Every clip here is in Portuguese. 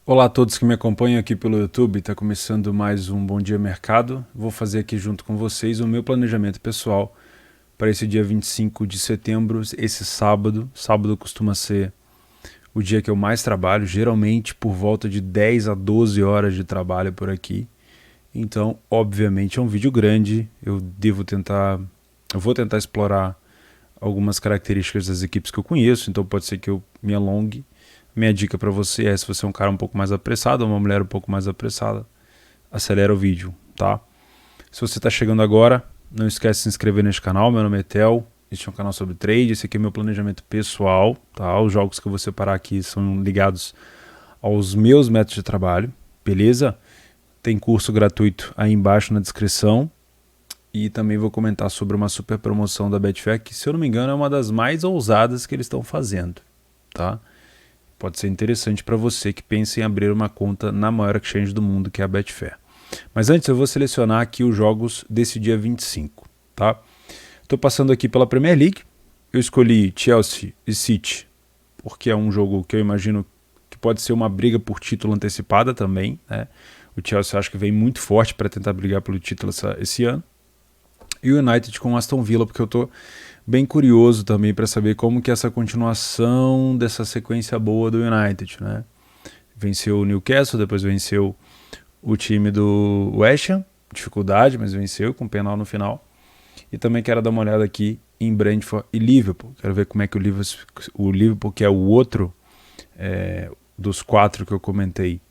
Olá a todos que me acompanham aqui pelo YouTube, está começando mais um Bom Dia Mercado. Vou fazer aqui junto com vocês o meu planejamento pessoal para esse dia 25 de setembro, esse sábado. Sábado costuma ser o dia que eu mais trabalho, geralmente por volta de 10 a 12 horas de trabalho por aqui. Então, obviamente é um vídeo grande, eu vou tentar explorar algumas características das equipes que eu conheço, então pode ser que eu me alongue. Minha dica para você é, se você é um cara um pouco mais apressado ou uma mulher um pouco mais apressada, acelera o vídeo, tá? Se você está chegando agora, não esquece de se inscrever neste canal. Meu nome é Tel, este é um canal sobre trade, esse aqui é meu planejamento pessoal, tá? Os jogos que eu vou separar aqui são ligados aos meus métodos de trabalho, beleza? Tem curso gratuito aí embaixo na descrição e também vou comentar sobre uma super promoção da Betfair, que se eu não me engano é uma das mais ousadas que eles estão fazendo, tá? Pode ser interessante para você que pensa em abrir uma conta na maior exchange do mundo, que é a Betfair. Mas antes eu vou selecionar aqui os jogos desse dia 25, tá? Estou passando aqui pela Premier League. Eu escolhi Chelsea e City, porque é um jogo que eu imagino que pode ser uma briga por título antecipada também, né? O Chelsea acho que vem muito forte para tentar brigar pelo título esse ano. E o United com o Aston Villa, porque eu estou bem curioso também para saber como que é essa continuação dessa sequência boa do United, né? Venceu o Newcastle, depois venceu o time do West Ham, dificuldade, mas venceu com penal no final. E também quero dar uma olhada aqui em Brentford e Liverpool. Quero ver como é que o Liverpool, que é o outro dos quatro que eu comentei,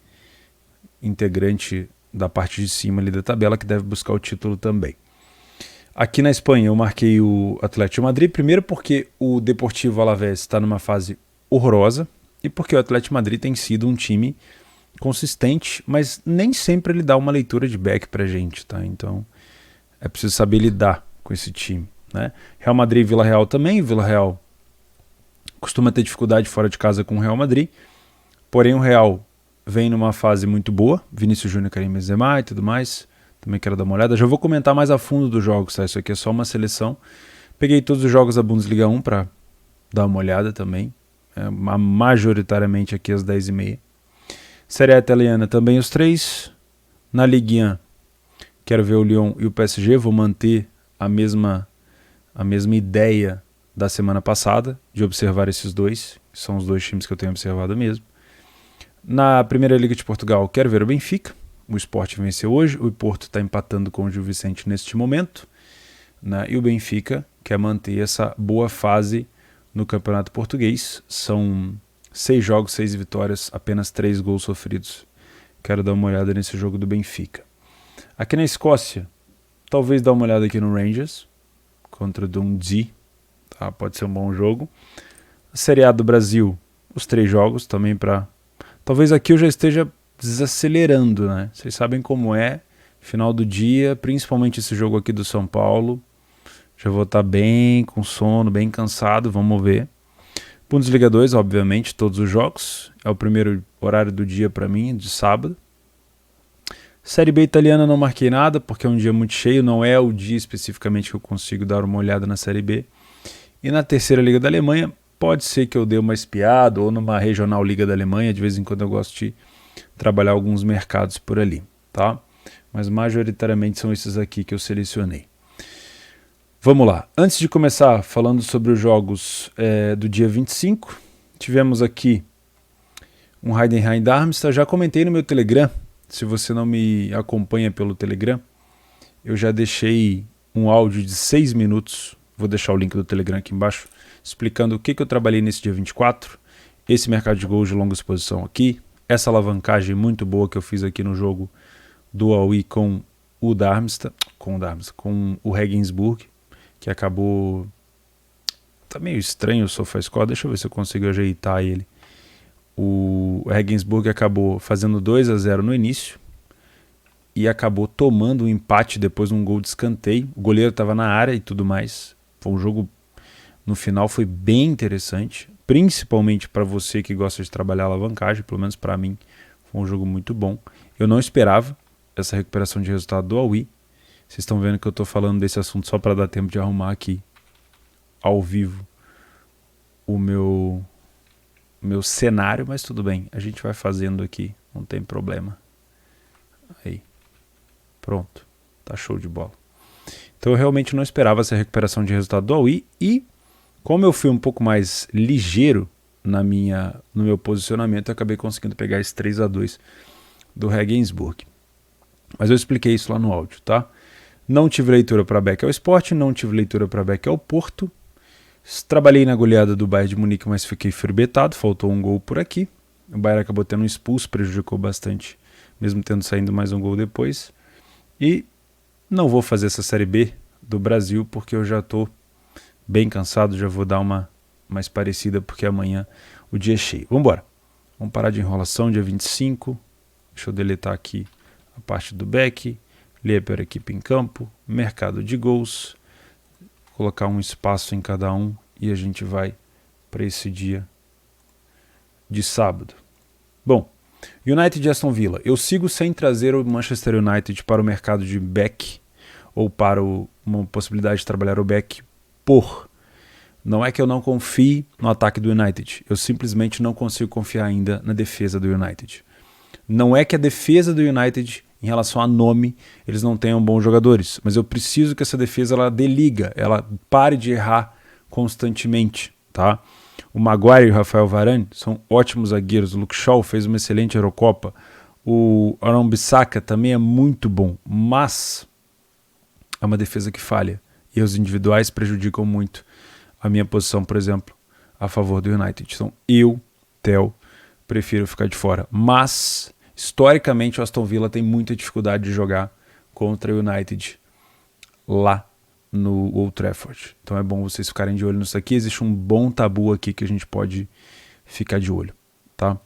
integrante da parte de cima ali da tabela, que deve buscar o título também. Aqui na Espanha eu marquei o Atlético de Madrid, primeiro porque o Deportivo Alavés está numa fase horrorosa e porque o Atlético de Madrid tem sido um time consistente, mas nem sempre ele dá uma leitura de back pra gente, tá? Então é preciso saber lidar com esse time, né? Real Madrid e Vila Real também. Vila Real costuma ter dificuldade fora de casa com o Real Madrid, porém o Real vem numa fase muito boa, Vinícius Júnior, Karim Benzema e tudo mais. Também quero dar uma olhada. Já vou comentar mais a fundo dos jogos, tá? Isso aqui é só uma seleção. Peguei todos os jogos da Bundesliga 1 para dar uma olhada também. Majoritariamente aqui às 10h30. Série A italiana também os três. Na Ligue 1, quero ver o Lyon e o PSG. Vou manter a mesma ideia da semana passada, de observar esses dois. São os dois times que eu tenho observado mesmo. Na Primeira Liga de Portugal, quero ver o Benfica. O Sport venceu hoje, o Porto está empatando com o Gil Vicente neste momento, né? E o Benfica quer manter essa boa fase no Campeonato Português. São 6 jogos, 6 vitórias, apenas 3 gols sofridos. Quero dar uma olhada nesse jogo do Benfica. Aqui na Escócia, talvez dar uma olhada aqui no Rangers, contra o Dundee, tá? Pode ser um bom jogo. A Série A do Brasil, os 3 jogos também para... Talvez aqui eu já esteja desacelerando, né? Vocês sabem como é, final do dia, principalmente esse jogo aqui do São Paulo. Já vou estar bem com sono, bem cansado, vamos ver. Bundesliga 2, obviamente, todos os jogos. É o primeiro horário do dia para mim, de sábado. Série B italiana não marquei nada, porque é um dia muito cheio, não é o dia especificamente que eu consigo dar uma olhada na Série B. E na terceira Liga da Alemanha, pode ser que eu dê uma espiada, ou numa regional Liga da Alemanha, de vez em quando eu gosto de trabalhar alguns mercados por ali, tá? Mas majoritariamente são esses aqui que eu selecionei. Vamos lá. Antes de começar falando sobre os jogos do dia 25, tivemos aqui um Heidenheim Darmstadt. Já comentei no meu Telegram. Se você não me acompanha pelo Telegram, eu já deixei um áudio de 6 minutos. Vou deixar o link do Telegram aqui embaixo, explicando o que eu trabalhei nesse dia 24. Esse mercado de gols de longa exposição aqui. Essa alavancagem muito boa que eu fiz aqui no jogo do Aui com o Darmstadt, com o Regensburg, que acabou... Tá meio estranho o SofaScore, deixa eu ver se eu consigo ajeitar ele. O Regensburg acabou fazendo 2-0 no início e acabou tomando um empate depois de um gol de escanteio. O goleiro estava na área e tudo mais. Foi um jogo, no final, foi bem interessante, principalmente para você que gosta de trabalhar alavancagem, pelo menos para mim, foi um jogo muito bom. Eu não esperava essa recuperação de resultado do Aui. Vocês estão vendo que eu estou falando desse assunto só para dar tempo de arrumar aqui, ao vivo, o meu cenário, mas tudo bem, a gente vai fazendo aqui não tem problema. Aí, pronto, tá show de bola. Então eu realmente não esperava essa recuperação de resultado do Aui, e como eu fui um pouco mais ligeiro no meu posicionamento, eu acabei conseguindo pegar esse 3-2 do Regensburg. Mas eu expliquei isso lá no áudio, tá? Não tive leitura para back ao Sport, não tive leitura para back ao Porto. Trabalhei na goleada do Bayern de Munique, mas fiquei furbetado, faltou um gol por aqui. O Bayern acabou tendo um expulso, prejudicou bastante, mesmo tendo saído mais um gol depois. E não vou fazer essa Série B do Brasil, porque eu já estou bem cansado, já vou dar uma mais parecida, porque amanhã o dia é cheio. Vamos embora. Vamos parar de enrolação, dia 25. Deixa eu deletar aqui a parte do back, ler para a equipe em campo, mercado de gols, colocar um espaço em cada um e a gente vai para esse dia de sábado. Bom, United e Aston Villa. Eu sigo sem trazer o Manchester United para o mercado de back ou para uma possibilidade de trabalhar o back não é que eu não confie no ataque do United, eu simplesmente não consigo confiar ainda na defesa do United. Não é que a defesa do United, em relação a nome, eles não tenham bons jogadores, mas eu preciso que essa defesa ela dê liga, ela pare de errar constantemente, tá? O Maguire e o Rafael Varane são ótimos zagueiros, o Luke Shaw fez uma excelente Eurocopa, o Aaron Bissaka também é muito bom, mas é uma defesa que falha, e os individuais prejudicam muito a minha posição, por exemplo, a favor do United. Então eu, Theo, prefiro ficar de fora, mas historicamente o Aston Villa tem muita dificuldade de jogar contra o United lá no Old Trafford. Então é bom vocês ficarem de olho nisso aqui. Existe um bom tabu aqui que a gente pode ficar de olho, tá?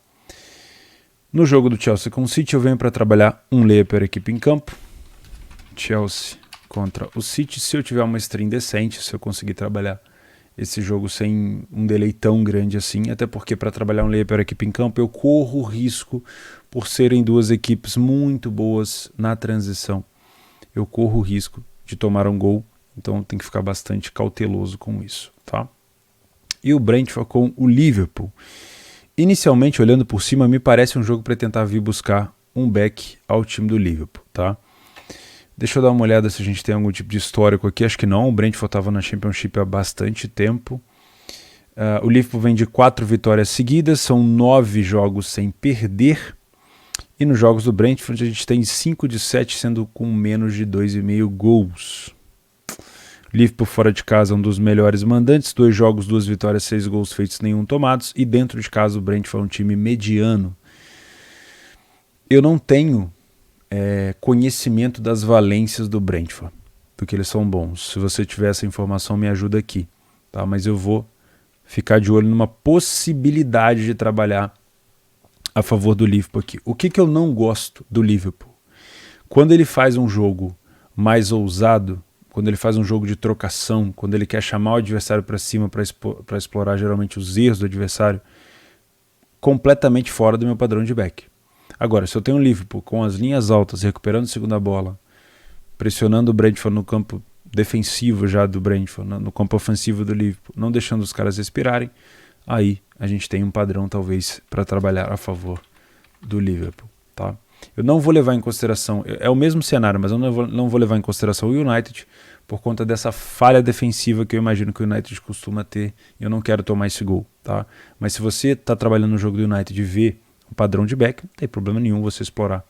No jogo do Chelsea com o City eu venho para trabalhar um layer para a equipe em campo. Chelsea contra o City. Se eu tiver uma stream decente, se eu conseguir trabalhar esse jogo sem um delay tão grande assim, até porque para trabalhar um layer para a equipe em campo eu corro risco, por serem duas equipes muito boas na transição, eu corro o risco de tomar um gol, então tem que ficar bastante cauteloso com isso, tá? E o Brentford com o Liverpool. Inicialmente, olhando por cima, me parece um jogo para tentar vir buscar um back ao time do Liverpool, tá? Deixa eu dar uma olhada se a gente tem algum tipo de histórico aqui. Acho que não, o Brentford estava na Championship há bastante tempo. O Liverpool vem de 4 vitórias seguidas, são 9 jogos sem perder. E nos jogos do Brentford a gente tem 5 de 7, sendo com menos de 2,5 gols. Liverpool fora de casa é um dos melhores mandantes, 2 jogos, 2 vitórias, 6 gols feitos, nenhum tomados. E dentro de casa o Brentford é um time mediano. Eu não tenho conhecimento das valências do Brentford, porque eles são bons. Se você tiver essa informação, me ajuda aqui, tá? Mas eu vou ficar de olho numa possibilidade de trabalhar a favor do Liverpool aqui. O que eu não gosto do Liverpool? Quando ele faz um jogo mais ousado, quando ele faz um jogo de trocação, quando ele quer chamar o adversário para cima para explorar geralmente os erros do adversário, completamente fora do meu padrão de back. Agora, se eu tenho um Liverpool com as linhas altas, recuperando a segunda bola, pressionando o Brentford no campo defensivo já do Brentford, no campo ofensivo do Liverpool, não deixando os caras respirarem, aí a gente tem um padrão talvez para trabalhar a favor do Liverpool, tá? Eu não vou levar em consideração, é o mesmo cenário, mas eu não vou levar em consideração o United por conta dessa falha defensiva que eu imagino que o United costuma ter, e eu não quero tomar esse gol, tá? Mas se você está trabalhando no jogo do United e vê um padrão de back, não tem problema nenhum você explorar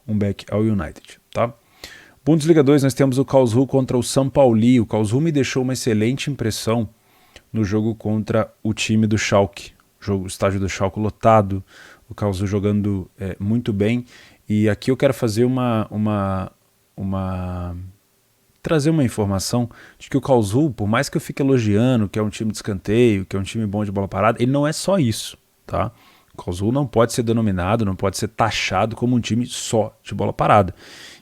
um back ao United, tá? Bundesliga 2, nós temos o Karlsruhe contra o São Paulo. O Karlsruhe me deixou uma excelente impressão no jogo contra o time do Schalke, o estádio do Schalke lotado, o Karlsruhe jogando muito bem, e aqui eu quero fazer trazer uma informação de que o Karlsruhe, por mais que eu fique elogiando que é um time de escanteio, que é um time bom de bola parada, ele não é só isso, tá? O Karlsruhe não pode ser denominado, não pode ser taxado como um time só de bola parada.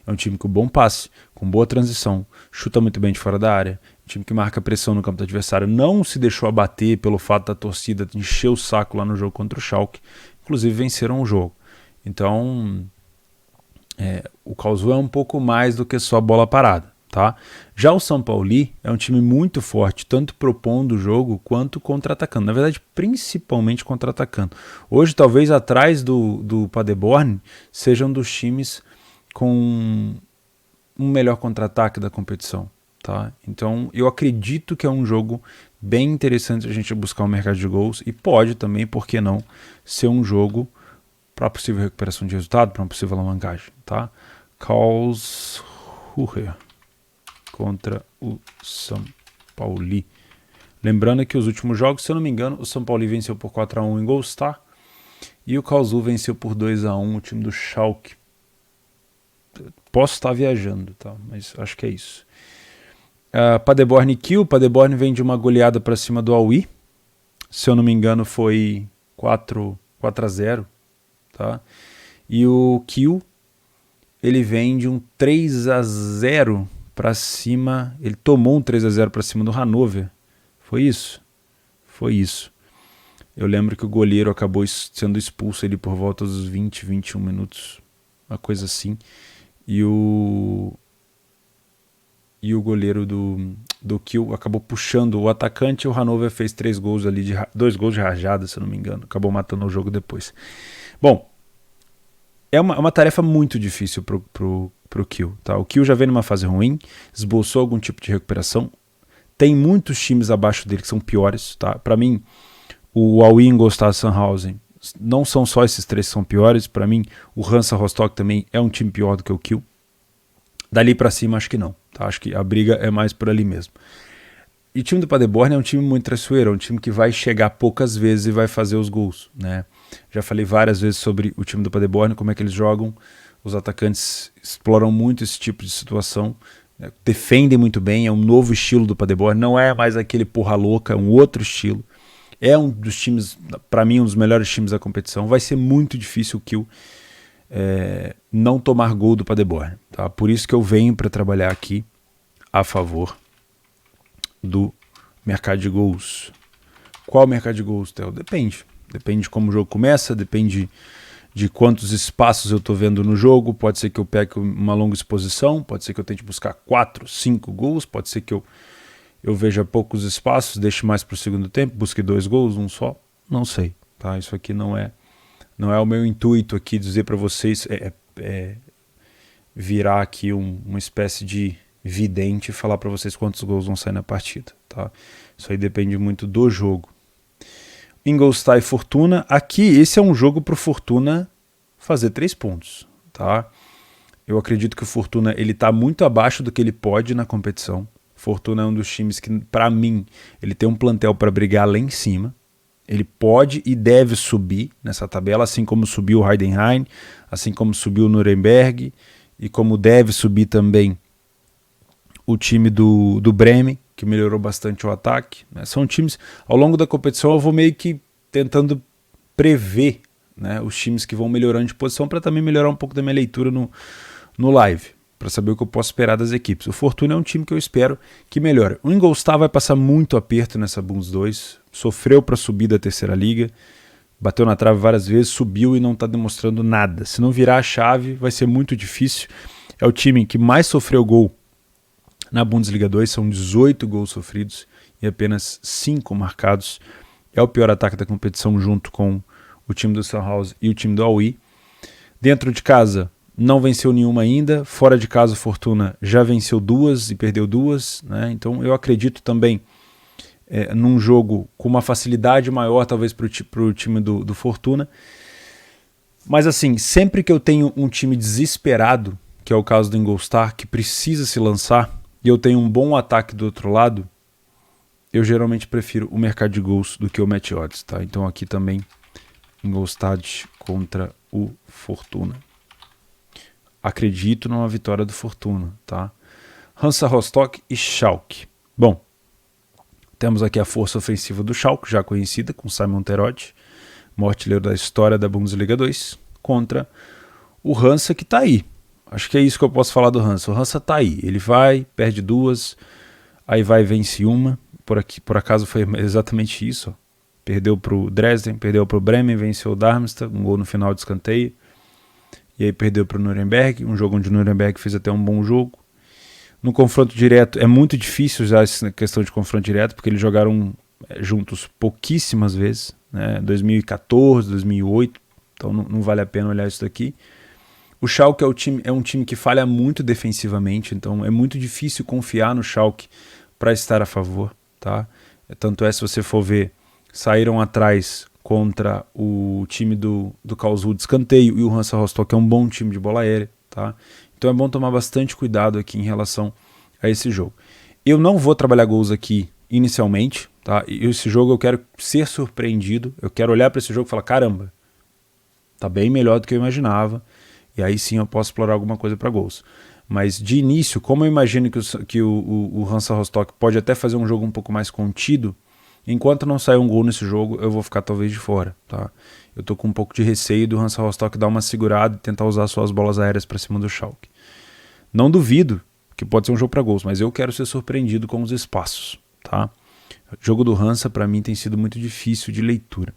É um time com bom passe, com boa transição, chuta muito bem de fora da área, um time que marca pressão no campo do adversário, não se deixou abater pelo fato da torcida encher o saco lá no jogo contra o Schalke, inclusive venceram o jogo. Então, o Karlsruhe é um pouco mais do que só bola parada, tá? Já o São Paulo é um time muito forte, tanto propondo o jogo quanto contra-atacando. Na verdade, principalmente contra-atacando. Hoje, talvez atrás do Paderborn, seja um dos times com um melhor contra-ataque da competição, tá? Então, eu acredito que é um jogo bem interessante a gente buscar um mercado de gols e pode também, por que não, ser um jogo para possível recuperação de resultado, para uma possível alavancagem, tá? Karlsruhe contra o São Paulo. Lembrando que os últimos jogos, se eu não me engano, o São Paulo venceu por 4-1 em Golstar e o Karlsruhe venceu por 2-1 o time do Schalke. Posso estar viajando, tá? Mas acho que é isso. Paderborn e Kiel. Paderborn vem de uma goleada para cima do Aui. Se eu não me engano, foi 4-0, tá? E o Kiel, ele vem de um 3-0 para cima. Ele tomou um 3-0 para cima do Hannover. Foi isso? Foi isso. Eu lembro que o goleiro acabou sendo expulso ali por volta dos 20, 21 minutos. Uma coisa assim. E o goleiro do Kiel acabou puxando o atacante e o Hannover fez 2 gols de rajada, se eu não me engano. Acabou matando o jogo depois. Bom, é uma tarefa muito difícil pro Kiel, tá? O Kiel já vem numa fase ruim, esboçou algum tipo de recuperação. Tem muitos times abaixo dele que são piores, tá? Para mim, o Aui, Ingolstadt, Sandhausen, não são só esses 3 que são piores. Para mim, o Hansa Rostock também é um time pior do que o Kiel. Dali para cima, acho que não. Tá? Acho que a briga é mais por ali mesmo. E o time do Paderborn é um time muito traiçoeiro, é um time que vai chegar poucas vezes e vai fazer os gols, né? Já falei várias vezes sobre o time do Paderborn, como é que eles jogam. Os atacantes exploram muito esse tipo de situação, né? Defendem muito bem, é um novo estilo do Paderborn, não é mais aquele porra louca, é um outro estilo. É um dos times, para mim, um dos melhores times da competição. Vai ser muito difícil o Kiel não tomar gol do Paderborn, tá? Por isso que eu venho para trabalhar aqui a favor do mercado de gols. Qual mercado de gols, Theo? Depende de como o jogo começa, depende de quantos espaços eu estou vendo no jogo. Pode ser que eu pegue uma longa exposição, pode ser que eu tente buscar 4, 5 gols, pode ser que eu veja poucos espaços, deixe mais para o segundo tempo, busque 2 gols, um só, não sei, tá? Isso aqui não é o meu intuito aqui dizer para vocês, virar aqui uma espécie de vidente e falar para vocês quantos gols vão sair na partida, tá? Isso aí depende muito do jogo. Ingolstadt e Fortuna, aqui esse é um jogo para o Fortuna fazer 3 pontos, tá? Eu acredito que o Fortuna ele está muito abaixo do que ele pode na competição. Fortuna é um dos times que, para mim, ele tem um plantel para brigar lá em cima. Ele pode e deve subir nessa tabela, assim como subiu o Heidenheim, assim como subiu o Nuremberg, e como deve subir também o time do Bremen, que melhorou bastante o ataque, né? São times, ao longo da competição eu vou meio que tentando prever, né, os times que vão melhorando de posição para também melhorar um pouco da minha leitura no live, para saber o que eu posso esperar das equipes. O Fortuna é um time que eu espero que melhore. O Ingolstadt vai passar muito aperto nessa Bundes 2, sofreu para subir da terceira liga, bateu na trave várias vezes, subiu e não está demonstrando nada. Se não virar a chave, vai ser muito difícil. É o time que mais sofreu gol na Bundesliga 2, são 18 gols sofridos e apenas 5 marcados. É o pior ataque da competição junto com o time do Sandhausen e o time do Aui. Dentro de casa, não venceu nenhuma ainda. Fora de casa, Fortuna já venceu 2 e perdeu 2, né? Então eu acredito também num jogo com uma facilidade maior, talvez, para o time do Fortuna. Mas assim, sempre que eu tenho um time desesperado, que é o caso do Ingolstadt, que precisa se lançar, e eu tenho um bom ataque do outro lado, eu geralmente prefiro o mercado de gols do que o match odds, tá? Então aqui também Ingolstadt contra o Fortuna. Acredito numa vitória do Fortuna, tá? Hansa Rostock e Schalke. Bom, temos aqui a força ofensiva do Schalke, já conhecida, com Simon Terodde, maior artilheiro da história da Bundesliga 2, contra o Hansa, que está aí. Acho que é isso que eu posso falar do Hansa. O Hansa está aí. Ele vai, perde 2, aí vai e vence uma. Por acaso foi exatamente isso. Ó. Perdeu para o Dresden, perdeu para o Bremen, venceu o Darmstadt, um gol no final de escanteio. E aí perdeu para o Nuremberg, um jogo onde o Nuremberg fez até um bom jogo. No confronto direto é muito difícil usar essa questão de confronto direto, porque eles jogaram juntos pouquíssimas vezes, né? 2014, 2008, então não vale a pena olhar isso daqui. O Schalke é um time que falha muito defensivamente, então é muito difícil confiar no Schalke para estar a favor, tá? Tanto é, se você for ver, saíram atrás contra o time do Karlsruhe de escanteio, e o Hansa Rostock é um bom time de bola aérea, tá? Então é bom tomar bastante cuidado aqui em relação a esse jogo. Eu não vou trabalhar gols aqui inicialmente, tá? E esse jogo eu quero ser surpreendido, eu quero olhar para esse jogo e falar, caramba, tá bem melhor do que eu imaginava, e aí sim eu posso explorar alguma coisa para gols. Mas de início, como eu imagino que o Hansa Rostock pode até fazer um jogo um pouco mais contido, enquanto não sair um gol nesse jogo, eu vou ficar talvez de fora, tá? Eu tô com um pouco de receio do Hansa Rostock dar uma segurada e tentar usar suas bolas aéreas para cima do Schalke. Não duvido que pode ser um jogo para gols, mas eu quero ser surpreendido com os espaços, tá? O jogo do Hansa para mim tem sido muito difícil de leitura.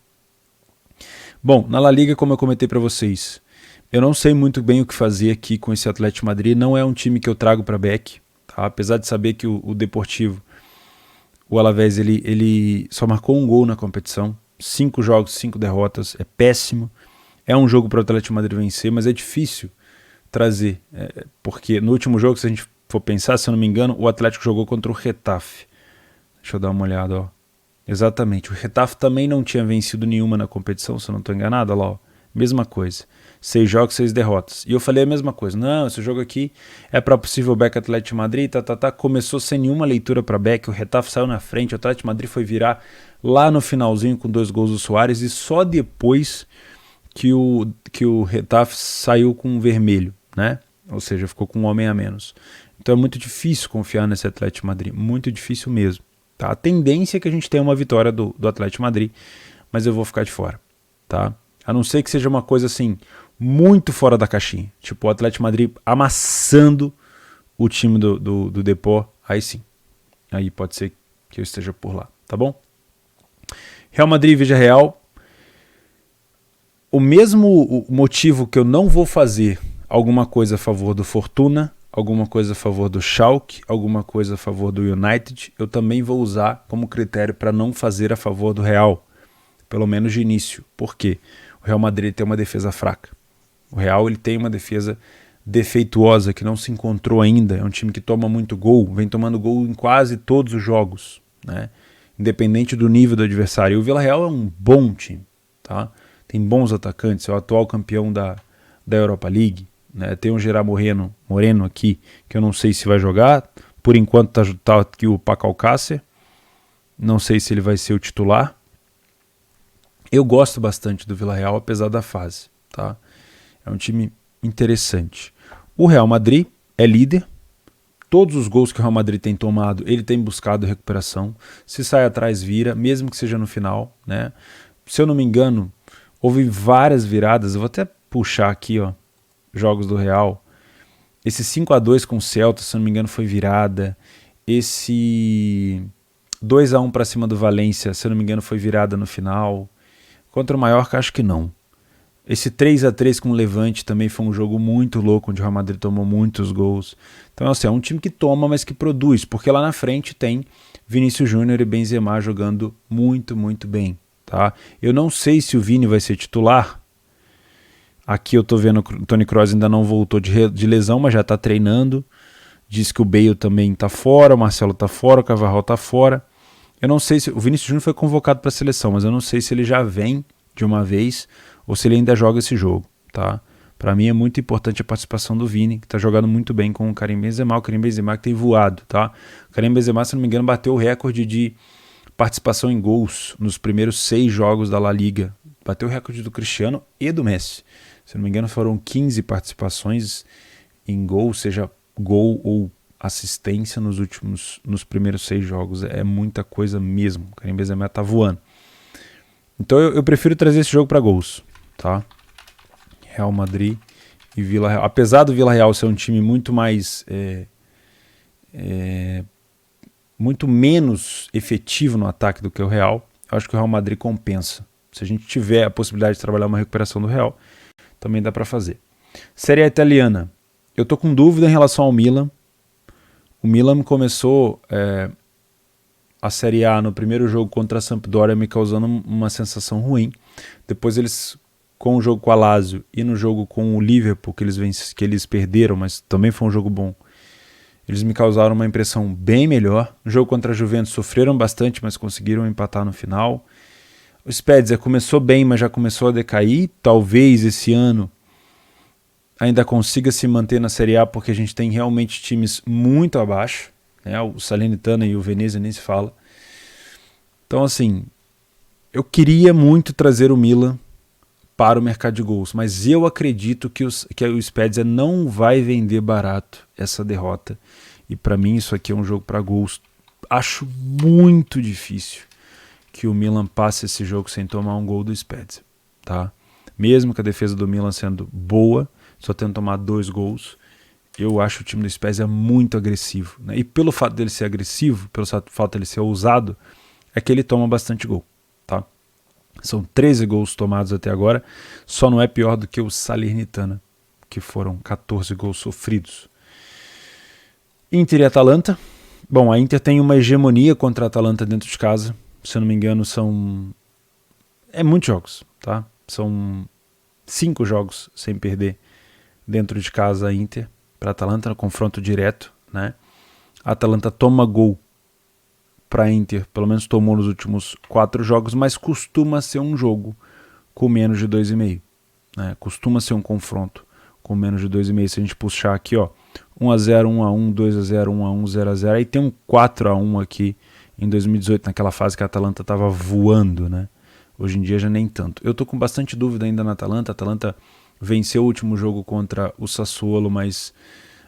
Bom, na La Liga, como eu comentei para vocês, eu não sei muito bem o que fazer aqui com esse Atlético Madrid, não é um time que eu trago para back, tá? Apesar de saber que o Deportivo, o Alavés, ele só marcou um gol na competição, 5 jogos, 5 derrotas, é péssimo, é um jogo para o Atlético Madrid vencer, mas é difícil trazer, porque no último jogo, se a gente for pensar, se eu não me engano, o Atlético jogou contra o Getafe. Deixa eu dar uma olhada, ó. Exatamente, o Getafe também não tinha vencido nenhuma na competição, se eu não estou enganado, olha lá, ó. Mesma coisa, 6 jogos, 6 derrotas. E eu falei a mesma coisa, não, esse jogo aqui é para possível back Atlético Madrid, começou sem nenhuma leitura para back, o Getafe saiu na frente, o Atlético Madrid foi virar lá no finalzinho com 2 gols do Suárez, e só depois que o Getafe saiu com vermelho, né? Ou seja, ficou com um homem a menos. Então é muito difícil confiar nesse Atlético Madrid, muito difícil mesmo. Tá? A tendência é que a gente tenha uma vitória do Atlético Madrid, mas eu vou ficar de fora, tá? A não ser que seja uma coisa assim, muito fora da caixinha. Tipo o Atlético Madrid amassando o time do Depor, aí sim. Aí pode ser que eu esteja por lá, tá bom? Real Madrid e Villarreal. O mesmo motivo que eu não vou fazer alguma coisa a favor do Fortuna, alguma coisa a favor do Schalke, alguma coisa a favor do United, eu também vou usar como critério para não fazer a favor do Real, pelo menos de início. Por quê? O Real Madrid tem uma defesa fraca. O Real ele tem uma defesa defeituosa que não se encontrou ainda. É um time que toma muito gol, vem tomando gol em quase todos os jogos, né? Independente do nível do adversário. E o Villarreal é um bom time, tá? Tem bons atacantes, é o atual campeão da Europa League, né? Tem o Gerard Moreno aqui, que eu não sei se vai jogar. Por enquanto tá aqui o Paco Alcácer. Não sei se ele vai ser o titular. Eu gosto bastante do Villarreal, apesar da fase, tá? É um time interessante. O Real Madrid é líder. Todos os gols que o Real Madrid tem tomado, ele tem buscado recuperação. Se sai atrás, vira, mesmo que seja no final, né? Se eu não me engano, houve várias viradas. Eu vou até puxar aqui, ó, jogos do Real. Esse 5-2 com o Celta, se eu não me engano, foi virada. Esse 2-1 para cima do Valência, se eu não me engano, foi virada no final. Contra o Mallorca, acho que não. Esse 3-3 com o Levante também foi um jogo muito louco, onde o Real Madrid tomou muitos gols. Então, assim, é um time que toma, mas que produz, porque lá na frente tem Vinícius Júnior e Benzema jogando muito, muito bem, tá? Eu não sei se o Vini vai ser titular. Aqui eu tô vendo que o Toni Kroos ainda não voltou de lesão, mas já tá treinando. Diz que o Bale também tá fora, o Marcelo tá fora, o Carvajal tá fora. Eu não sei se o Vinícius Júnior foi convocado para a seleção, mas eu não sei se ele já vem de uma vez ou se ele ainda joga esse jogo, tá? Para mim é muito importante a participação do Vini, que tá jogando muito bem com o Karim Benzema. O Karim Benzema que tem voado, tá? O Karim Benzema, se não me engano, bateu o recorde de participação em gols nos primeiros 6 jogos da La Liga. Bateu o recorde do Cristiano e do Messi. Se não me engano, foram 15 participações em gol, seja gol ou assistência nos primeiros 6 jogos. É muita coisa mesmo. O Karim Benzema tá voando. Então eu prefiro trazer esse jogo para gols, tá? Real Madrid e Villarreal. Apesar do Villarreal ser um time muito mais muito menos efetivo no ataque do que o Real, eu acho que o Real Madrid compensa. Se a gente tiver a possibilidade de trabalhar uma recuperação do Real, também dá para fazer. Série A italiana. Eu tô com dúvida em relação ao Milan. O Milan começou a Série A no primeiro jogo contra a Sampdoria me causando uma sensação ruim. Depois eles, com o jogo com a Lazio e no jogo com o Liverpool, que eles perderam, mas também foi um jogo bom, eles me causaram uma impressão bem melhor. No jogo contra a Juventus sofreram bastante, mas conseguiram empatar no final. O Spezia começou bem, mas já começou a decair. Talvez esse ano ainda consiga se manter na Série A, porque a gente tem realmente times muito abaixo, né? O Salernitana e o Venezia nem se fala. Então, assim, eu queria muito trazer o Milan para o mercado de gols, mas eu acredito que o Spezia não vai vender barato essa derrota. E para mim isso aqui é um jogo para gols. Acho muito difícil que o Milan passe esse jogo sem tomar um gol do Spezia, tá? Mesmo que a defesa do Milan sendo boa, só tendo tomado 2 gols, eu acho o time do Spezia muito agressivo, né? E pelo fato dele ser agressivo, pelo fato dele ser ousado, é que ele toma bastante gol, tá? São 13 gols tomados até agora, só não é pior do que o Salernitana, que foram 14 gols sofridos. Inter e Atalanta. Bom, a Inter tem uma hegemonia contra a Atalanta dentro de casa. Se eu não me engano, é muitos jogos, tá? São 5 jogos sem perder dentro de casa a Inter para a Atalanta, no confronto direto, né? A Atalanta toma gol para a Inter, pelo menos tomou nos últimos 4 jogos, mas costuma ser um jogo com menos de 2,5, né? Costuma ser um confronto com menos de 2,5. Se a gente puxar aqui, ó, 1-0, 1-1, 2-0, 1-1, 0-0, aí tem um 4-1 aqui em 2018, naquela fase que a Atalanta estava voando, né? Hoje em dia já nem tanto. Eu tô com bastante dúvida ainda na Atalanta. A Atalanta venceu o último jogo contra o Sassuolo, mas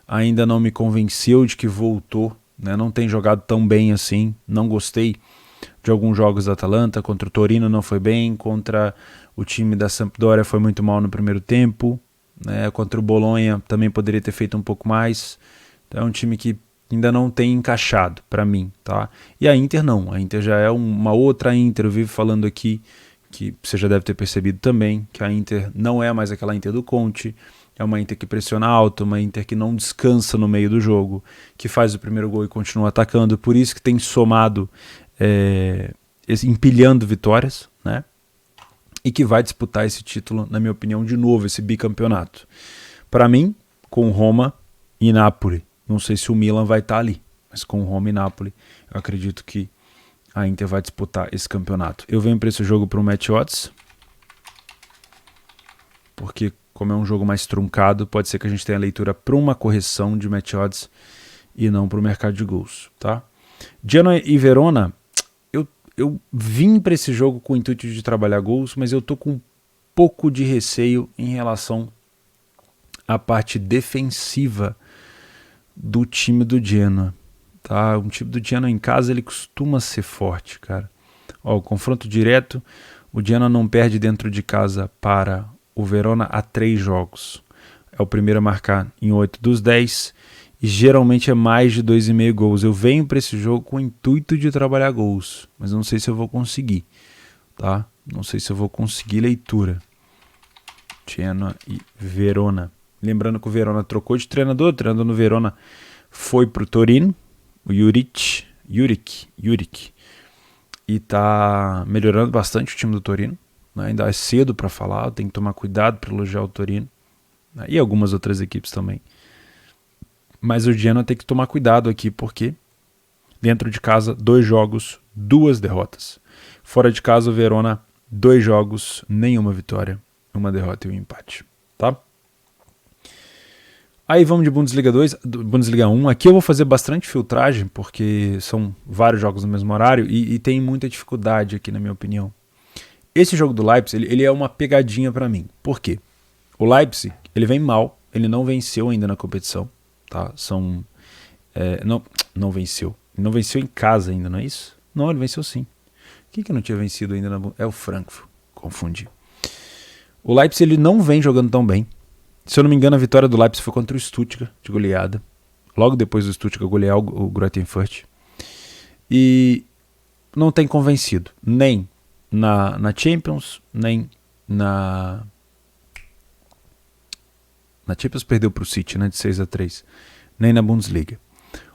ainda não me convenceu de que voltou, né? Não tem jogado tão bem assim. Não gostei de alguns jogos da Atalanta. Contra o Torino não foi bem, contra o time da Sampdoria foi muito mal no primeiro tempo, né? Contra o Bolonha também poderia ter feito um pouco mais. Então é um time que ainda não tem encaixado para mim, tá? E a Inter não, a Inter já é uma outra Inter. Eu vivo falando aqui, que você já deve ter percebido também, que a Inter não é mais aquela Inter do Conte, é uma Inter que pressiona alto, uma Inter que não descansa no meio do jogo, que faz o primeiro gol e continua atacando, por isso que tem somado, empilhando vitórias, né? E que vai disputar esse título, na minha opinião, de novo, esse bicampeonato. Para mim, com Roma e Napoli. Não sei se o Milan vai estar ali, mas com Roma e Napoli, eu acredito que a Inter vai disputar esse campeonato. Eu venho para esse jogo para o match odds, porque como é um jogo mais truncado, pode ser que a gente tenha leitura para uma correção de match odds e não para o mercado de gols, tá? Genoa e Verona, eu vim para esse jogo com o intuito de trabalhar gols, mas eu tô com um pouco de receio em relação à parte defensiva do time do Genoa, tá? O time do Genoa em casa, ele costuma ser forte, cara. Ó, o confronto direto, o Genoa não perde dentro de casa para o Verona há 3 jogos. É o primeiro a marcar em 8 dos 10 e geralmente é mais de 2,5 gols. Eu venho para esse jogo com o intuito de trabalhar gols, mas não sei se eu vou conseguir, tá? Não sei se eu vou conseguir leitura. Genoa e Verona. Lembrando que o Verona trocou de treinador, o treinador no Verona foi pro Torino, o Juric, e tá melhorando bastante o time do Torino, né? Ainda é cedo para falar, tem que tomar cuidado para elogiar o Torino, né? E algumas outras equipes também. Mas o Genoa tem que tomar cuidado aqui, porque dentro de casa, 2 jogos, 2 derrotas. Fora de casa, o Verona, 2 jogos, nenhuma vitória, 1 derrota e 1 empate, tá? Aí vamos de Bundesliga 2, Bundesliga 1. Aqui eu vou fazer bastante filtragem, porque são vários jogos no mesmo horário e tem muita dificuldade aqui, na minha opinião. Esse jogo do Leipzig, ele é uma pegadinha para mim. Por quê? O Leipzig, ele vem mal, ele não venceu ainda na competição, tá? Não venceu. Ele não venceu em casa ainda, não é isso? Não, ele venceu sim. Quem que não tinha vencido ainda? É o Frankfurt, confundi. O Leipzig, ele não vem jogando tão bem. Se eu não me engano, a vitória do Leipzig foi contra o Stuttgart, de goleada. Logo depois do Stuttgart golear o Greuther Fürth. E não tem convencido. Nem na Champions, nem na Champions perdeu para o City, né, de 6-3. Nem na Bundesliga.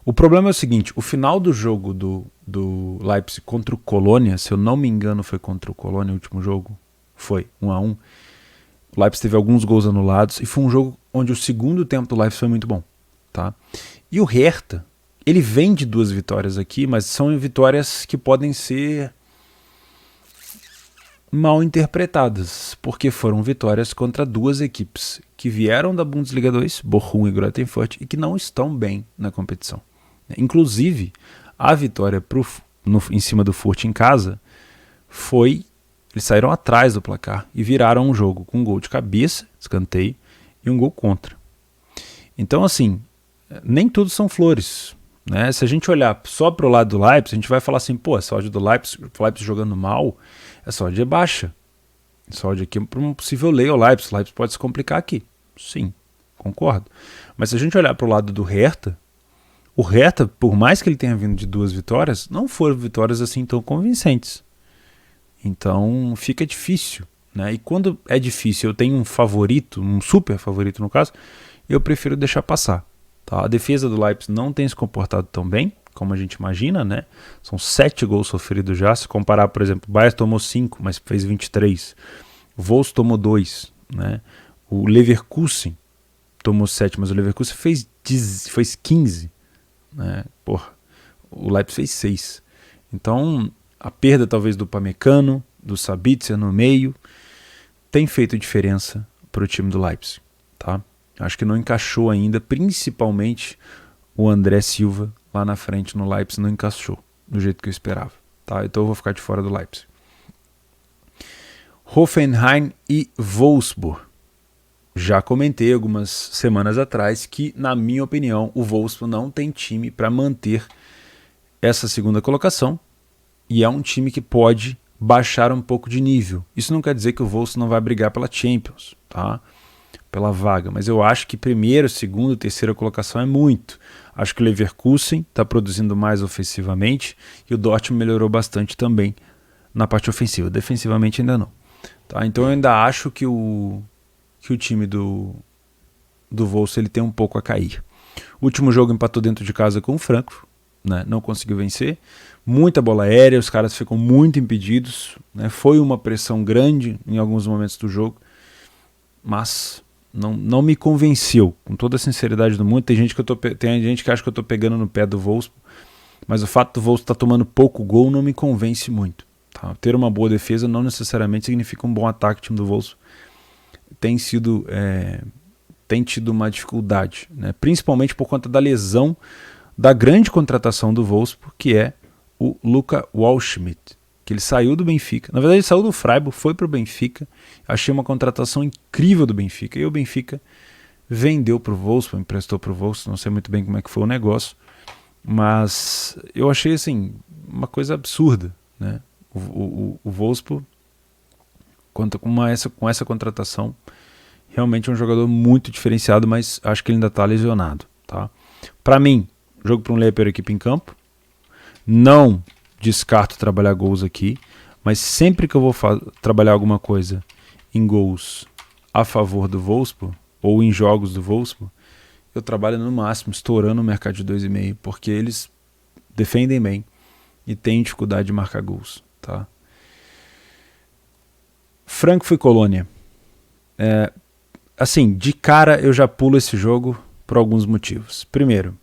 O problema é o seguinte, o final do jogo do Leipzig contra o Colônia, se eu não me engano foi contra o Colônia o último jogo, foi 1-1. O Leipzig teve alguns gols anulados e foi um jogo onde o segundo tempo do Leipzig foi muito bom. Tá? E o Hertha, ele vem de 2 vitórias aqui, mas são vitórias que podem ser mal interpretadas, porque foram vitórias contra 2 equipes que vieram da Bundesliga 2, Bochum e Greuther Fürth, e que não estão bem na competição. Inclusive, a vitória em cima do Fürth em casa foi... Eles saíram atrás do placar e viraram um jogo com um gol de cabeça, escanteio, e um gol contra. Então, assim, nem tudo são flores. Né? Se a gente olhar só para o lado do Leipzig, a gente vai falar assim, pô, essa odd do Leipzig jogando mal, essa odd é baixa. Essa odd aqui é para um possível lay ao Leipzig. O Leipzig pode se complicar aqui. Sim, concordo. Mas se a gente olhar para o lado do Hertha, o Hertha, por mais que ele tenha vindo de 2 vitórias, não foram vitórias assim tão convincentes. Então fica difícil, né? E quando é difícil, eu tenho um favorito, um super favorito no caso, eu prefiro deixar passar. Tá? A defesa do Leipzig não tem se comportado tão bem, como a gente imagina, né? São 7 gols sofridos já. Se comparar, por exemplo, o Bayern tomou 5, mas fez 23. O Wolfs tomou 2, né? O Leverkusen tomou 7, mas o Leverkusen fez 15. Né? Porra, o Leipzig fez 6. Então, a perda talvez do Pamecano, do Sabitzer no meio, tem feito diferença para o time do Leipzig. Tá? Acho que não encaixou ainda, principalmente o André Silva lá na frente no Leipzig não encaixou do jeito que eu esperava. Tá? Então eu vou ficar de fora do Leipzig. Hoffenheim e Wolfsburg. Já comentei algumas semanas atrás que, na minha opinião, o Wolfsburg não tem time para manter essa segunda colocação e é um time que pode baixar um pouco de nível. Isso não quer dizer que o Wolfsburg não vai brigar pela Champions, tá? Pela vaga, mas eu acho que primeira, segunda, terceira colocação é muito. Acho que o Leverkusen está produzindo mais ofensivamente e o Dortmund melhorou bastante também na parte ofensiva. Defensivamente ainda não. Tá? Então eu ainda acho que o time do Wolfsburg ele tem um pouco a cair. O último jogo empatou dentro de casa com o Frankfurt, né? Não conseguiu vencer. Muita bola aérea, os caras ficam muito impedidos. Né? Foi uma pressão grande em alguns momentos do jogo, mas não me convenceu, com toda a sinceridade do mundo. Tem gente que acha que eu estou pegando no pé do Wolfsburg, mas o fato do Wolfsburg estar tomando pouco gol não me convence muito. Tá? Ter uma boa defesa não necessariamente significa um bom ataque. O time do Wolfsburg tem tido uma dificuldade, né? Principalmente por conta da lesão da grande contratação do Wolfsburg, que é o Luca Waldschmidt, que ele saiu do Benfica. Na verdade ele saiu do Freiburg, foi para o Benfica. Achei uma contratação incrível do Benfica, e o Benfica vendeu para o Wolfsburg, emprestou para o Wolfsburg, não sei muito bem como é que foi o negócio, mas eu achei assim uma coisa absurda, né? O Wolfsburg, com essa contratação, realmente é um jogador muito diferenciado, mas acho que ele ainda está lesionado. Tá? Para mim, jogo para um lei pela equipe em campo. Não descarto trabalhar gols aqui, mas sempre que eu vou trabalhar alguma coisa em gols a favor do Wolfsburg, ou em jogos do Wolfsburg, eu trabalho no máximo, estourando o mercado de 2,5, porque eles defendem bem e têm dificuldade de marcar gols. Tá? Frankfurt e Colônia. Assim, de cara eu já pulo esse jogo por alguns motivos. Primeiro,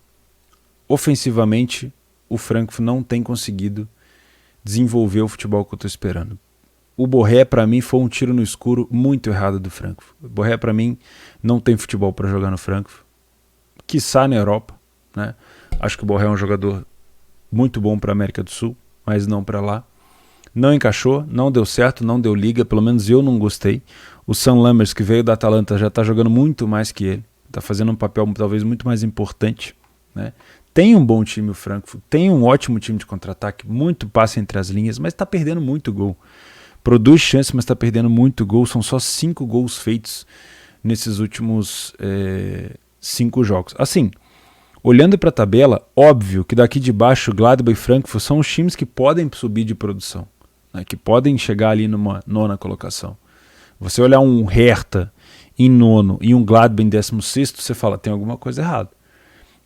ofensivamente, o Frankfurt não tem conseguido desenvolver o futebol que eu estou esperando. O Borré, para mim, foi um tiro no escuro muito errado do Frankfurt. O Borré, para mim, não tem futebol para jogar no Frankfurt, quiçá na Europa. Né? Acho que o Borré é um jogador muito bom para a América do Sul, mas não para lá. Não encaixou, não deu certo, não deu liga, pelo menos eu não gostei. O Sam Lammers, que veio da Atalanta, já está jogando muito mais que ele, está fazendo um papel talvez muito mais importante. Né? Tem um bom time o Frankfurt, tem um ótimo time de contra-ataque, muito passe entre as linhas, mas está perdendo muito gol. Produz chance, mas está perdendo muito gol. São só 5 gols feitos nesses últimos 5 jogos. Assim, olhando para a tabela, óbvio que daqui de baixo Gladbach e Frankfurt são os times que podem subir de produção, né, que podem chegar ali numa 9ª colocação. Você olhar um Hertha em 9º e um Gladbach em 16º, você fala, tem alguma coisa errada.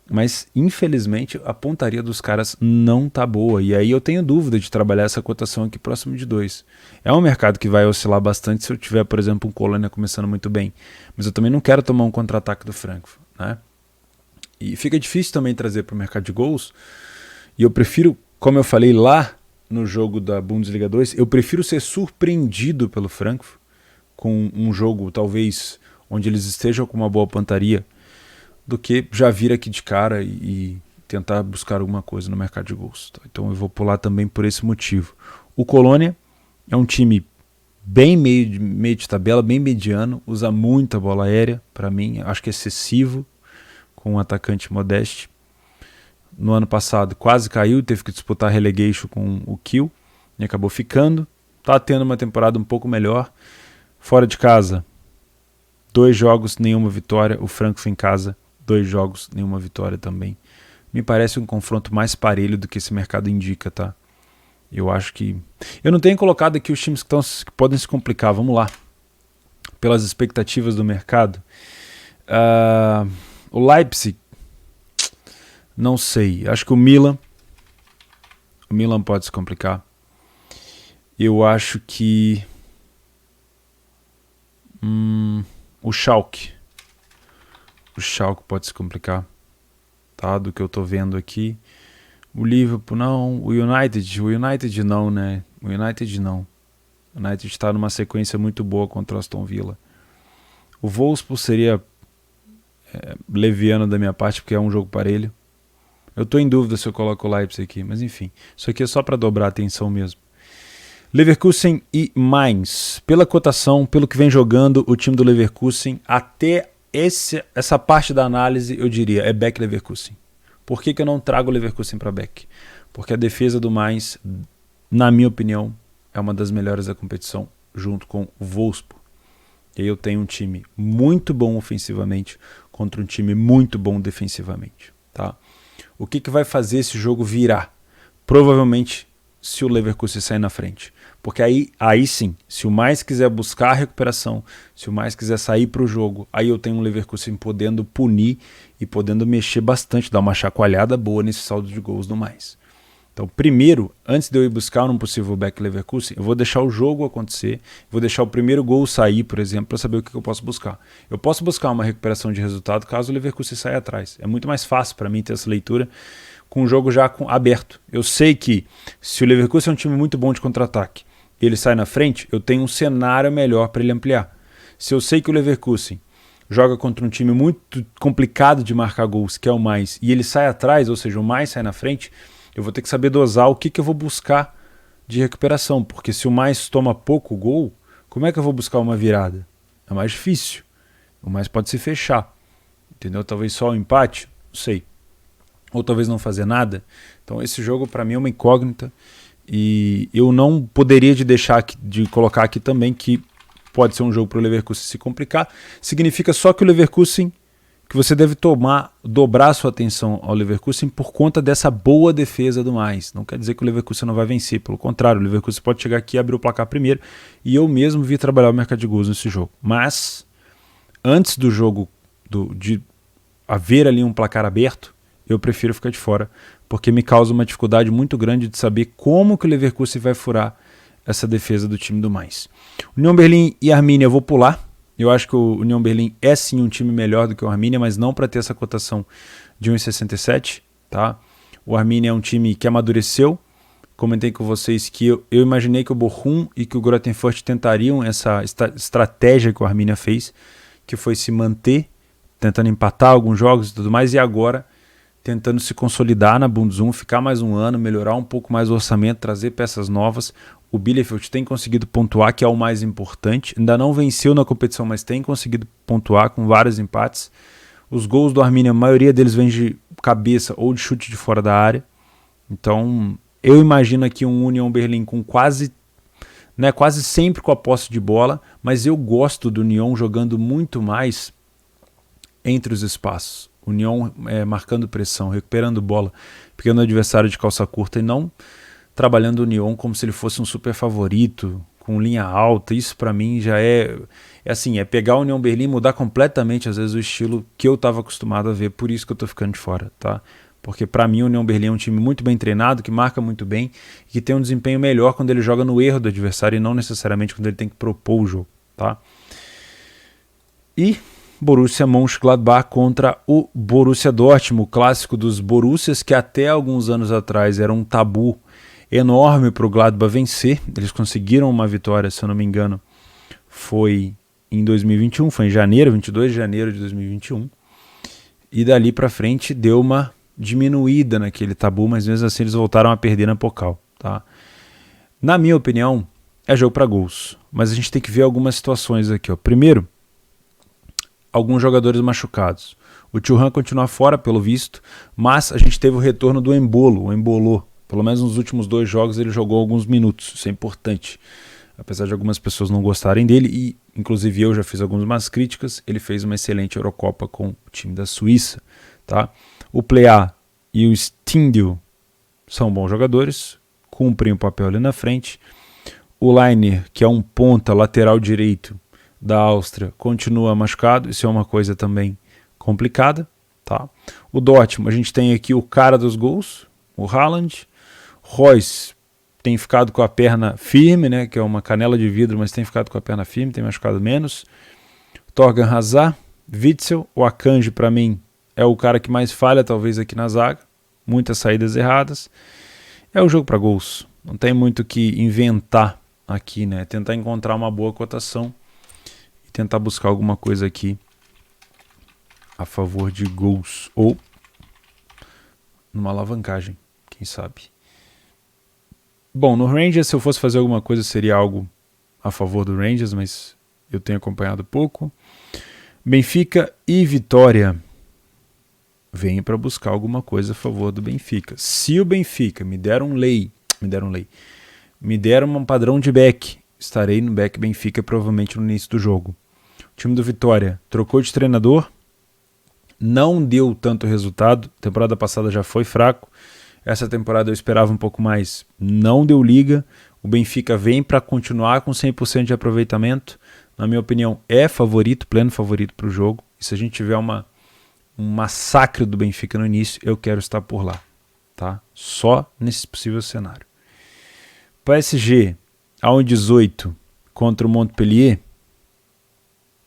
mas infelizmente a pontaria dos caras não tá boa, e aí eu tenho dúvida de trabalhar essa cotação aqui próximo de 2. É um mercado que vai oscilar bastante se eu tiver, por exemplo, um Colônia começando muito bem, mas eu também não quero tomar um contra-ataque do Frankfurt, né? E fica difícil também trazer para o mercado de gols, e eu prefiro, como eu falei lá no jogo da Bundesliga 2, eu prefiro ser surpreendido pelo Frankfurt com um jogo talvez onde eles estejam com uma boa pontaria, do que já vir aqui de cara e tentar buscar alguma coisa no mercado de gols. Então eu vou pular também por esse motivo. O Colônia é um time bem meio de tabela, bem mediano, usa muita bola aérea, para mim, acho que é excessivo, com um atacante Modeste. No ano passado quase caiu, teve que disputar relegation com o Kiel, e acabou ficando. Está tendo uma temporada um pouco melhor. Fora de casa, 2 jogos, nenhuma vitória. O Frankfurt em casa, 2 jogos, nenhuma vitória também. Me parece um confronto mais parelho do que esse mercado indica, tá? Eu acho que... Eu não tenho colocado aqui os times que podem se complicar. Vamos lá. Pelas expectativas do mercado. O Leipzig, não sei. Acho que o Milan pode se complicar. Eu acho que... O Schalke pode se complicar, tá? Do que eu tô vendo aqui. O Liverpool não, o United não, né? O United está numa sequência muito boa contra o Aston Villa. O Wolfsburg seria leviano da minha parte, porque é um jogo parelho. Eu tô em dúvida se eu coloco o Leipzig aqui, mas enfim, isso aqui é só para dobrar a atenção mesmo. Leverkusen e Mainz. Pela cotação, pelo que vem jogando o time do Leverkusen, até essa parte da análise, eu diria, é Back Leverkusen. Por que eu não trago o Leverkusen para Back? Porque a defesa do Mainz, na minha opinião, é uma das melhores da competição, junto com o Wolfsburg. E aí eu tenho um time muito bom ofensivamente contra um time muito bom defensivamente. Tá? O que vai fazer esse jogo virar? Provavelmente se o Leverkusen sair na frente. Porque aí sim, se o Mainz quiser buscar a recuperação, se o Mainz quiser sair para o jogo, aí eu tenho um Leverkusen podendo punir e podendo mexer bastante, dar uma chacoalhada boa nesse saldo de gols do Mainz. Então, primeiro, antes de eu ir buscar um possível back Leverkusen, eu vou deixar o jogo acontecer, vou deixar o primeiro gol sair, por exemplo, para saber o que eu posso buscar. Eu posso buscar uma recuperação de resultado caso o Leverkusen saia atrás. É muito mais fácil para mim ter essa leitura com o jogo já aberto. Eu sei que se o Leverkusen é um time muito bom de contra-ataque e ele sai na frente, eu tenho um cenário melhor para ele ampliar. Se eu sei que o Leverkusen joga contra um time muito complicado de marcar gols, que é o Mainz, e ele sai atrás, ou seja, o Mainz sai na frente, eu vou ter que saber dosar o que eu vou buscar de recuperação, porque se o Mainz toma pouco gol, como é que eu vou buscar uma virada? É mais difícil. O Mainz pode se fechar, entendeu? Talvez só o empate, não sei. Ou talvez não fazer nada. Então esse jogo para mim é uma incógnita e eu não poderia de colocar aqui também que pode ser um jogo para o Leverkusen se complicar. Significa só que o Leverkusen, que você deve dobrar sua atenção ao Leverkusen por conta dessa boa defesa do Mainz. Não quer dizer que o Leverkusen não vai vencer, pelo contrário, o Leverkusen pode chegar aqui e abrir o placar primeiro, e eu mesmo vi trabalhar o mercado de gols nesse jogo. Mas antes do jogo de haver ali um placar aberto, eu prefiro ficar de fora, porque me causa uma dificuldade muito grande de saber como que o Leverkusen vai furar essa defesa do time do Mainz. União Berlim e Arminia eu vou pular. Eu acho que o União Berlim é sim um time melhor do que o Arminia, mas não para ter essa cotação de 1,67. Tá? O Arminia é um time que amadureceu. Comentei com vocês que eu imaginei que o Bochum e que o Greuther Fürth tentariam essa estratégia que o Arminia fez, que foi se manter, tentando empatar alguns jogos e tudo mais, e agora tentando se consolidar na Bundesliga, ficar mais um ano, melhorar um pouco mais o orçamento, trazer peças novas. O Bielefeld tem conseguido pontuar, que é o mais importante. Ainda não venceu na competição, mas tem conseguido pontuar com vários empates. Os gols do Arminia, a maioria deles vem de cabeça ou de chute de fora da área. Então, eu imagino aqui um União Berlim com quase sempre com a posse de bola, mas eu gosto do União jogando muito mais entre os espaços. União marcando pressão, recuperando bola, pegando o adversário de calça curta e não trabalhando o União como se ele fosse um super favorito, com linha alta, isso para mim já é assim, é pegar a União Berlim e mudar completamente, às vezes, o estilo que eu estava acostumado a ver, por isso que eu tô ficando de fora, tá? Porque para mim o União Berlim é um time muito bem treinado, que marca muito bem e que tem um desempenho melhor quando ele joga no erro do adversário e não necessariamente quando ele tem que propor o jogo, tá? E Borussia Mönchengladbach contra o Borussia Dortmund, o clássico dos Borussias, que até alguns anos atrás era um tabu enorme para o Gladbach vencer. Eles conseguiram uma vitória, se eu não me engano, foi em 2021, foi em janeiro, 22 de janeiro de 2021. E dali para frente deu uma diminuída naquele tabu, mas mesmo assim eles voltaram a perder na Pokal, tá? Na minha opinião, é jogo para gols, mas a gente tem que ver algumas situações aqui, ó. Primeiro, alguns jogadores machucados. O Thuram continua fora, pelo visto, mas a gente teve o retorno do Embolo. Pelo menos nos últimos 2 jogos ele jogou alguns minutos, isso é importante. Apesar de algumas pessoas não gostarem dele, e inclusive eu já fiz algumas críticas, ele fez uma excelente Eurocopa com o time da Suíça, tá? O Plea e o Stindl são bons jogadores, cumprem o papel ali na frente. O Lainer, que é um ponta lateral direito da Áustria, continua machucado, isso é uma coisa também complicada, tá? O Dortmund, a gente tem aqui o cara dos gols, o Haaland. Reus tem ficado com a perna firme, né, que é uma canela de vidro, mas tem ficado com a perna firme, tem machucado menos. Torgan Hazard, Witzel, o Akanji para mim é o cara que mais falha talvez aqui na zaga, muitas saídas erradas. É o jogo para gols, não tem muito o que inventar aqui, né, tentar encontrar uma boa cotação e tentar buscar alguma coisa aqui a favor de gols ou numa alavancagem, quem sabe. Bom, no Rangers, se eu fosse fazer alguma coisa, seria algo a favor do Rangers, mas eu tenho acompanhado pouco. Benfica e Vitória. Venho para buscar alguma coisa a favor do Benfica. Se o Benfica me der um padrão de back, estarei no back Benfica provavelmente no início do jogo. O time do Vitória trocou de treinador, não deu tanto resultado, a temporada passada já foi fraco, essa temporada eu esperava um pouco mais, não deu liga, o Benfica vem para continuar com 100% de aproveitamento, na minha opinião é favorito, pleno favorito para o jogo, e se a gente tiver um massacre do Benfica no início, eu quero estar por lá, tá? Só nesse possível cenário. PSG, a 1,18 contra o Montpellier,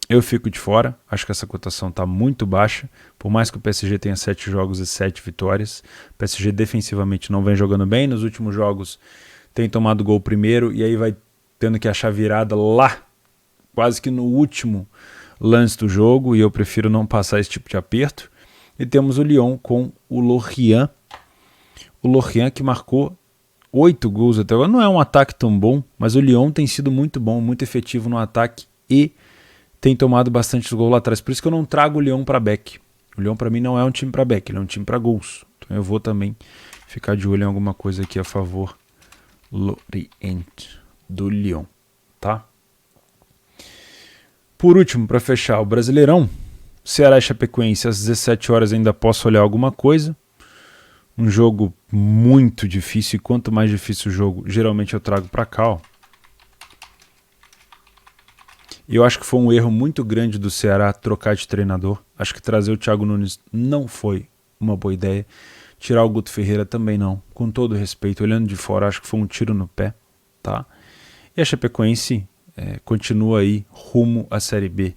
eu fico de fora, acho que essa cotação está muito baixa, por mais que o PSG tenha 7 jogos e 7 vitórias, o PSG defensivamente não vem jogando bem, nos últimos jogos tem tomado gol primeiro e aí vai tendo que achar virada lá, quase que no último lance do jogo, e eu prefiro não passar esse tipo de aperto. E temos o Lyon com o Lorient que marcou 8 gols até agora, não é um ataque tão bom, mas o Lyon tem sido muito bom, muito efetivo no ataque e tem tomado bastante gols lá atrás. Por isso que eu não trago o Lyon para back. O Lyon para mim não é um time para back, ele é um time para gols. Então eu vou também ficar de olho em alguma coisa aqui a favor do Lyon, tá? Por último, para fechar o Brasileirão, Ceará e Chapecoense às 17 horas ainda posso olhar alguma coisa. Um jogo muito difícil, e quanto mais difícil o jogo, geralmente eu trago para cá, ó. Eu acho que foi um erro muito grande do Ceará trocar de treinador. Acho que trazer o Thiago Nunes não foi uma boa ideia. Tirar o Guto Ferreira também não. Com todo respeito, olhando de fora, acho que foi um tiro no pé, tá? E a Chapecoense continua aí rumo à Série B.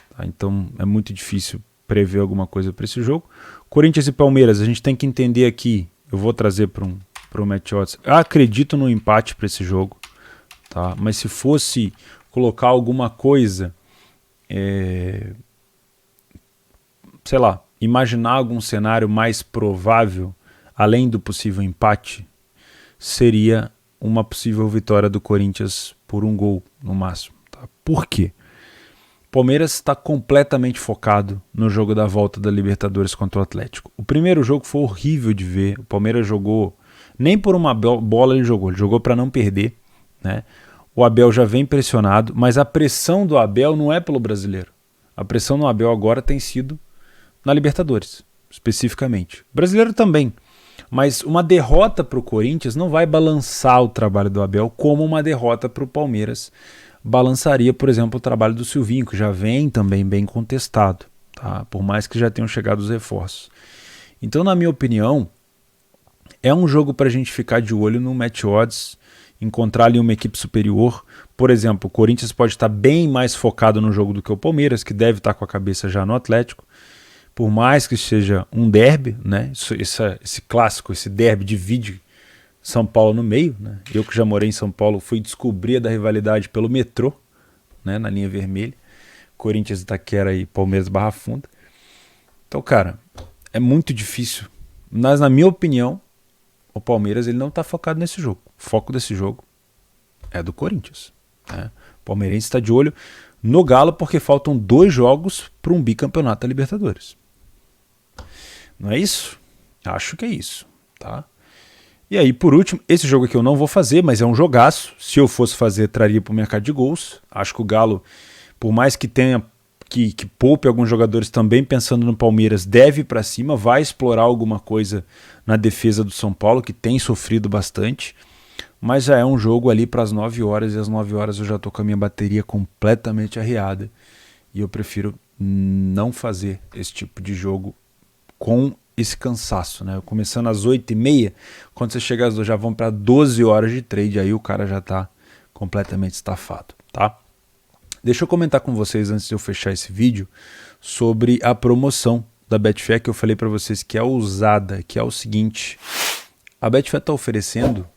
Tá? Então é muito difícil prever alguma coisa para esse jogo. Corinthians e Palmeiras, a gente tem que entender aqui. Eu vou trazer para um match odds. Eu acredito no empate para esse jogo, tá? Mas se fosse colocar alguma coisa, sei lá, imaginar algum cenário mais provável, além do possível empate, seria uma possível vitória do Corinthians por 1 gol no máximo. Tá? Por quê? O Palmeiras está completamente focado no jogo da volta da Libertadores contra o Atlético. O primeiro jogo foi horrível de ver, o Palmeiras jogou, nem por uma bola ele jogou para não perder, né? O Abel já vem pressionado, mas a pressão do Abel não é pelo brasileiro. A pressão no Abel agora tem sido na Libertadores, especificamente. O brasileiro também, Mas uma derrota para o Corinthians não vai balançar o trabalho do Abel como uma derrota para o Palmeiras balançaria, por exemplo, o trabalho do Silvinho, que já vem também bem contestado, tá? Por mais que já tenham chegado os reforços. Então, na minha opinião, é um jogo para a gente ficar de olho no match odds, encontrar ali uma equipe superior. Por exemplo, o Corinthians pode estar bem mais focado no jogo do que o Palmeiras, que deve estar com a cabeça já no Atlético. Por mais que seja um derby, né? Esse clássico, esse derby divide São Paulo no meio, né? Eu que já morei em São Paulo fui descobrir da rivalidade pelo metrô, né? Na linha vermelha. Corinthians, Itaquera e Palmeiras Barra Funda. Então, cara, é muito difícil. Mas, na minha opinião, o Palmeiras ele não está focado nesse jogo. O foco desse jogo é do Corinthians, né? O palmeirense está de olho no Galo porque faltam 2 jogos para um bicampeonato da Libertadores. Não é isso? Acho que é isso, tá? E aí, por último, esse jogo aqui eu não vou fazer, mas é um jogaço. Se eu fosse fazer, traria para o mercado de gols. Acho que o Galo, por mais que tenha que poupe alguns jogadores também pensando no Palmeiras, deve ir para cima, vai explorar alguma coisa na defesa do São Paulo, que tem sofrido bastante. Mas já é um jogo ali para as 9 horas, e às 9 horas eu já estou com a minha bateria completamente arriada. E eu prefiro não fazer esse tipo de jogo com esse cansaço, né? Começando às 8h30, quando você chega às 2 já vão para 12 horas de trade, aí o cara já está completamente estafado, tá? Deixa eu comentar com vocês antes de eu fechar esse vídeo sobre a promoção da Betfair que eu falei para vocês que é ousada, que é o seguinte: a Betfair está oferecendo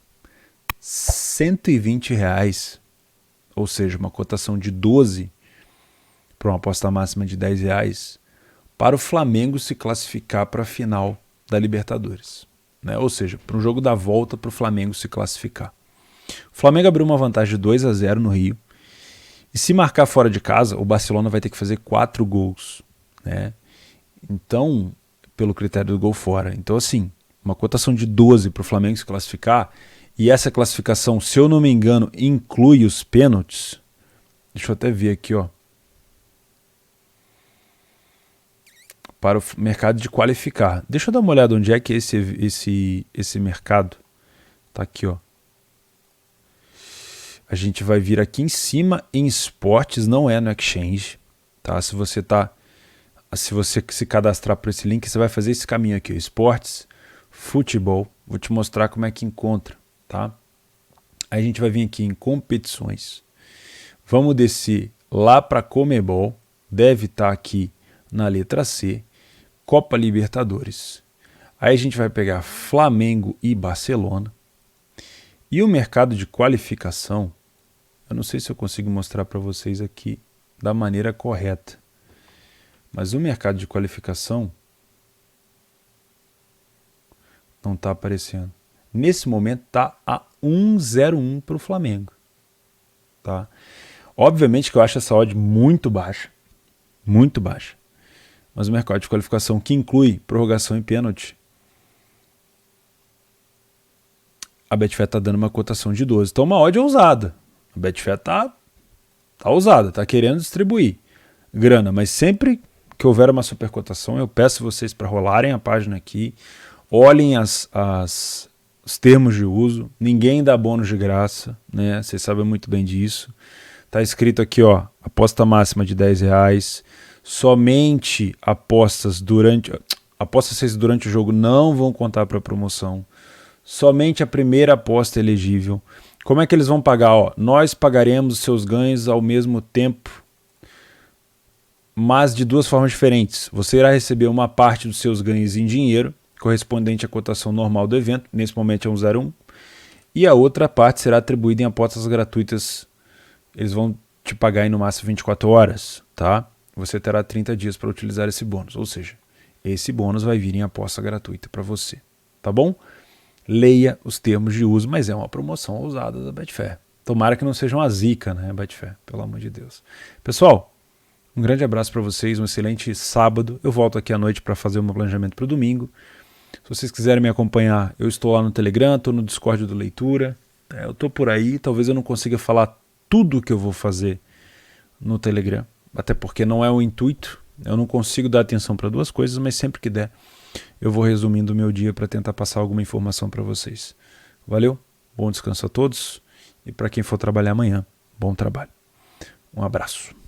R$120, ou seja, uma cotação de 12 para uma aposta máxima de R$10, para o Flamengo se classificar para a final da Libertadores, né? Ou seja, para um jogo da volta para o Flamengo se classificar. O Flamengo abriu uma vantagem de 2-0 no Rio, e se marcar fora de casa, o Barcelona vai ter que fazer 4 gols, né? Então, pelo critério do gol fora. Então, assim, uma cotação de 12 para o Flamengo se classificar, e essa classificação, se eu não me engano, inclui os pênaltis. Deixa eu até ver aqui, ó. Para o mercado de qualificar. Deixa eu dar uma olhada onde é que esse mercado tá aqui, ó. A gente vai vir aqui em cima em esportes, não é no exchange, tá? Se você se cadastrar por esse link, você vai fazer esse caminho aqui, ó, esportes, futebol. Vou te mostrar como é que encontra, tá? Aí a gente vai vir aqui em competições. Vamos descer lá para Comebol, deve estar aqui na letra C. Copa Libertadores. Aí a gente vai pegar Flamengo e Barcelona. E o mercado de qualificação, eu não sei se eu consigo mostrar para vocês aqui da maneira correta, mas o mercado de qualificação não está aparecendo. Nesse momento está a 1,01 para o Flamengo, tá? Obviamente que eu acho essa odd muito baixa, mas o mercado de qualificação, que inclui prorrogação e pênalti, a Betfair está dando uma cotação de 12. Então uma odd ousada. A Betfair tá ousada, tá querendo distribuir grana, mas sempre que houver uma supercotação, eu peço vocês para rolarem a página aqui, olhem os termos de uso, ninguém dá bônus de graça, né? Vocês sabem muito bem disso. Tá escrito aqui, ó, aposta máxima de R$10, somente apostas durante o jogo não vão contar para promoção, somente a primeira aposta é elegível. Como é que eles vão pagar? Ó, nós pagaremos os seus ganhos ao mesmo tempo, mas de 2 formas diferentes. Você irá receber uma parte dos seus ganhos em dinheiro, correspondente à cotação normal do evento, nesse momento é 1,01, e a outra parte será atribuída em apostas gratuitas. Eles vão te pagar em no máximo 24 horas, tá? Você terá 30 dias para utilizar esse bônus, ou seja, esse bônus vai vir em aposta gratuita para você, tá bom? Leia os termos de uso, mas é uma promoção ousada da Betfair. Tomara que não seja uma zica, né, Betfair? Pelo amor de Deus. Pessoal, um grande abraço para vocês, um excelente sábado. Eu volto aqui à noite para fazer o meu planejamento para o domingo. Se vocês quiserem me acompanhar, eu estou lá no Telegram, estou no Discord do Leitura. Eu estou por aí, talvez eu não consiga falar tudo o que eu vou fazer no Telegram, até porque não é o intuito. Eu não consigo dar atenção para 2 coisas, mas sempre que der, eu vou resumindo o meu dia para tentar passar alguma informação para vocês. Valeu, bom descanso a todos e para quem for trabalhar amanhã, bom trabalho. Um abraço.